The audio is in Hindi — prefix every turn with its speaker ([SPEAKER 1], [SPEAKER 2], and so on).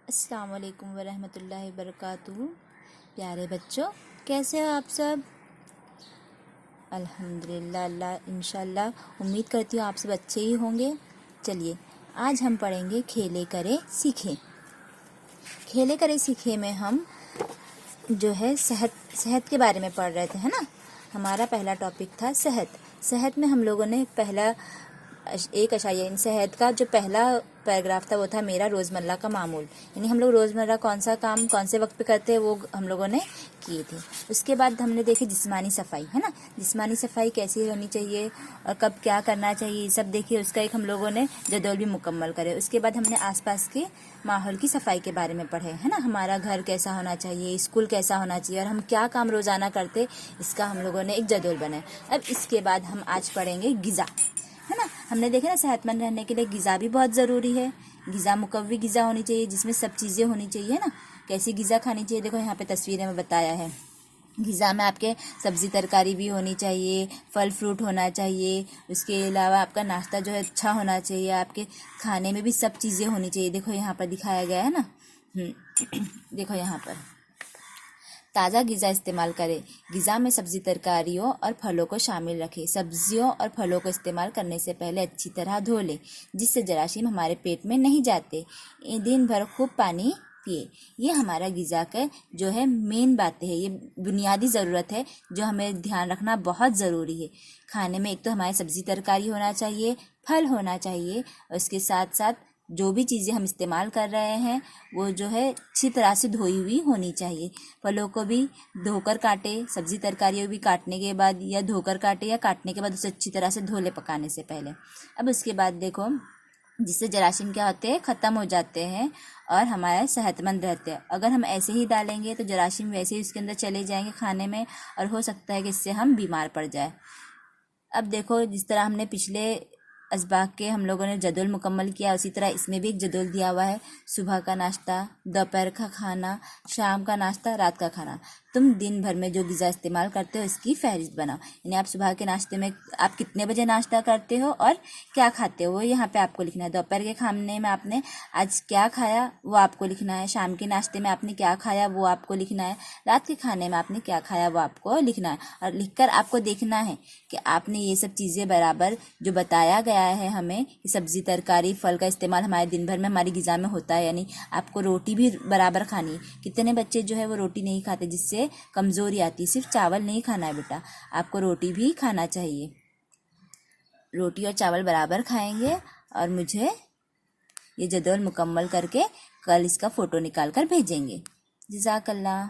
[SPEAKER 1] अस्सलाम वालेकुम वरहमतुल्लाहि वबरकातुहू। प्यारे बच्चों, कैसे हो आप सब? अल्हम्दुलिल्लाह, अल्लाह इंशाल्लाह उम्मीद करती हूँ आप सब अच्छे ही होंगे। चलिए, आज हम पढ़ेंगे खेले करे सीखे। खेले करे सीखे में हम जो है सेहत के बारे में पढ़ रहे थे, है ना। हमारा पहला टॉपिक था सेहत। सेहत में हम लोगों ने पहला एक अशारिया यानी सेहत का जो पहला पैराग्राफ था वो था मेरा रोज़मर्रा का मामूल, यानी हम लोग रोज़मर्रा कौन सा काम कौन से वक्त पे करते हैं वो हम लोगों ने किए थे। उसके बाद हमने देखी जिस्मानी सफाई, है ना। जिस्मानी सफाई कैसी होनी चाहिए और कब क्या करना चाहिए ये सब देखिए। उसका एक हम लोगों ने जदौल भी मुकम्मल करे। उसके बाद हमने आसपास के माहौल की सफाई के बारे में पढ़े, है ना। हमारा घर कैसा होना चाहिए, स्कूल कैसा होना चाहिए और हम क्या काम रोज़ाना करते, इसका हम लोगों ने एक जदौल बनाए। अब इसके बाद हम आज पढ़ेंगे ग़िज़ा, है ना। हमने देखा ना सेहतमंद रहने के लिए ग़िज़ा भी बहुत ज़रूरी है। ग़िज़ा मुकव्वी ग़िज़ा होनी चाहिए जिसमें सब चीज़ें होनी चाहिए, है ना। कैसी ग़िज़ा खानी चाहिए, देखो यहाँ पे तस्वीरें में बताया है। ग़िज़ा में आपके सब्ज़ी तरकारी भी होनी चाहिए, फल फ्रूट होना चाहिए। उसके अलावा आपका नाश्ता जो है अच्छा होना चाहिए, आपके खाने में भी सब चीज़ें होनी चाहिए। देखो यहाँ पर दिखाया गया है ना। देखो यहाँ पर ताज़ा ग़िज़ा इस्तेमाल करें। ग़िज़ा में सब्ज़ी तरकारियों और फलों को शामिल रखें। सब्जियों और फलों को इस्तेमाल करने से पहले अच्छी तरह धो लें जिससे जरासीम हमारे पेट में नहीं जाते। दिन भर खूब पानी पिए। ये हमारा ग़िज़ा का जो है मेन बातें है, ये बुनियादी ज़रूरत है जो हमें ध्यान रखना बहुत ज़रूरी है। खाने में एक तो हमारे सब्ज़ी तरकारी होना चाहिए, फल होना चाहिए और उसके साथ साथ जो भी चीज़ें हम इस्तेमाल कर रहे हैं वो जो है अच्छी तरह से धोई हुई होनी चाहिए। फलों को भी धोकर काटे, सब्ज़ी तरकारियों भी काटने के बाद या धोकर काटे या काटने के बाद उसे अच्छी तरह से धो ले पकाने से पहले। अब उसके बाद देखो जिससे जरासीम क्या होते हैं, ख़त्म हो जाते हैं और हमारे सेहतमंद रहते हैं। अगर हम ऐसे ही डालेंगे तो जरासीम वैसे ही उसके अंदर चले जाएंगे खाने में और हो सकता है कि इससे हम बीमार पड़ जाए। अब देखो जिस तरह हमने पिछले असबाक के हम लोगों ने जदौल मुकम्मल किया, उसी तरह इसमें भी एक जदौल दिया हुआ है। सुबह का नाश्ता, दोपहर का खाना, शाम का नाश्ता, रात का खाना। तुम दिन भर में जो ग़िज़ा इस्तेमाल करते हो इसकी फहरिस्त बनाओ। यानी आप सुबह के नाश्ते में आप कितने बजे नाश्ता करते हो और क्या खाते हो वो यहाँ पे आपको लिखना है। दोपहर के खाने में आपने आज क्या खाया वो आपको लिखना है। शाम के नाश्ते में आपने क्या खाया वो आपको लिखना है। रात के खाने में आपने क्या खाया वो आपको लिखना है। और लिखकर आपको देखना है कि आपने ये सब चीज़ें बराबर जो बताया गया है हमें कि सब्ज़ी तरकारी फल का इस्तेमाल हमारे दिन भर में हमारी ग़िज़ा में होता है। यानी आपको रोटी भी बराबर खानी है। कितने बच्चे जो है वो रोटी नहीं खाते जिससे कमज़ोरी आती है। सिर्फ चावल नहीं खाना है बेटा, आपको रोटी भी खाना चाहिए। रोटी और चावल बराबर खाएंगे। और मुझे ये जदौल मुकम्मल करके कल इसका फ़ोटो निकाल कर भेजेंगे। जज़ाकल्लाह।